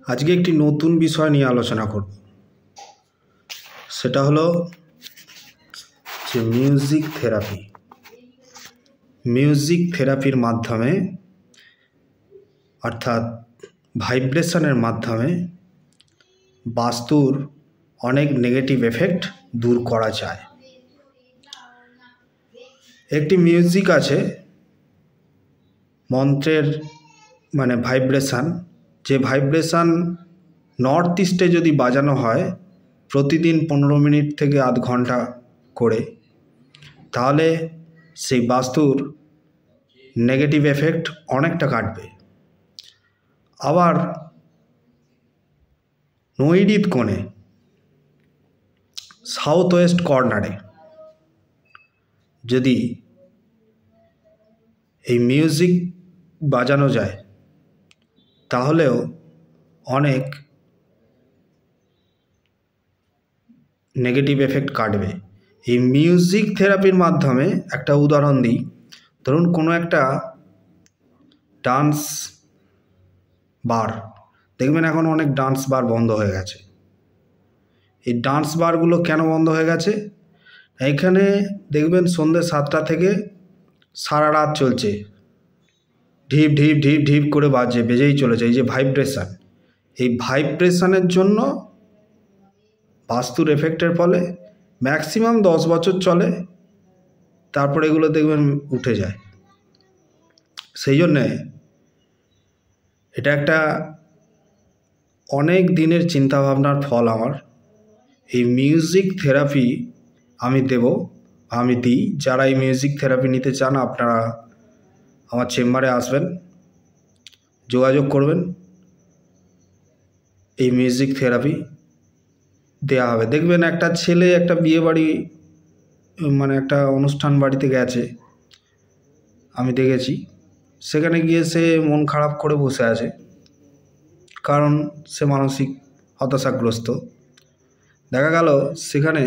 আজকে একটি নতুন বিষয় নিয়ে আলোচনা করব। সেটা হলো যে মিউজিক থেরাপি। মিউজিক থেরাপির মাধ্যমে অর্থাৎ ভাইব্রেশনের মাধ্যমে বাস্তুর অনেক নেগেটিভ এফেক্ট দূর করা যায়। একটি মিউজিক আছে মন্ত্রের মানে ভাইব্রেশন, যে ভাইব্রেশন নর্থ ইস্টে যদি বাজানো হয় প্রতিদিন 15 মিনিট থেকে আধ ঘন্টা করে, তাহলে সেই বাস্তুর নেগেটিভ এফেক্ট অনেকটা কাটবে। আবার নৈঋত কোণে সাউথ ওয়েস্ট কর্নারে যদি এই মিউজিক বাজানো যায় তাহলেও অনেক নেগেটিভ এফেক্ট কাটবে। এই মিউজিক থেরাপির মাধ্যমে একটা উদাহরণ দিই। ধরুন কোনো একটা ডান্স বার, দেখবেন এখন অনেক ডান্স বার বন্ধ হয়ে গেছে। এই ডান্স বারগুলো কেন বন্ধ হয়ে গেছে? এখানে দেখবেন সন্ধ্যে 7টা থেকে সারা রাত চলছে, ঢিপ ঢিপ ঢিপ ঢিপ করে বেজেই চলেছে। এই যে ভাইব্রেশন, এই ভাইব্রেশনের জন্য বাস্তুর এফেক্টের ফলে ম্যাক্সিমাম 10 বছর চলে, তারপরে এগুলো দেখবেন উঠে যায়। সেই জন্যে এটা একটা অনেক দিনের চিন্তাভাবনার ফল আমার। এই মিউজিক থেরাপি আমি দিই। যারা এই মিউজিক থেরাপি নিতে চান আপনারা আমার চেম্বারে আসবেন, যোগাযোগ করবেন, এই মিউজিক থেরাপি দেওয়া হবে। দেখবেন একটা ছেলে একটা বিয়ে বাড়ি মানে একটা অনুষ্ঠান বাড়িতে গেছে, আমি দেখেছি, সেখানে গিয়ে সে মন খারাপ করে বসে আছে, কারণ সে মানসিক হতাশাগ্রস্ত। দেখা গেল সেখানে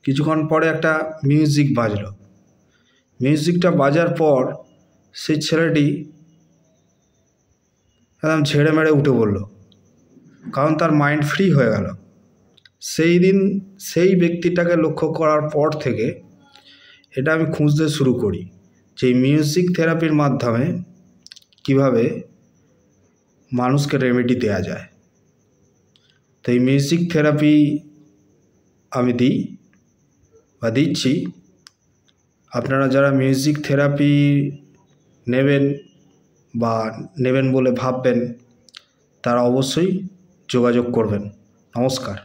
কিছুক্ষণ পরে একটা মিউজিক বাজলো। মিউজিকটা বাজার পর সেই ছেলেটি একদম ঝেড়ে মেরে উঠে পড়ল, কারণ তার মাইন্ড ফ্রি হয়ে গেল। সেই দিন সেই ব্যক্তিটাকে লক্ষ্য করার পর থেকে এটা আমি খুঁজতে শুরু করি যে মিউজিক থেরাপির মাধ্যমে কিভাবে মানুষকে রেমেডি দেওয়া যায়। তো এই মিউজিক থেরাপি আমি দিচ্ছি। আপনারা যারা মিউজিক থেরাপি নেবেন বলে ভাববেন তারা অবশ্যই যোগাযোগ করবেন। নমস্কার।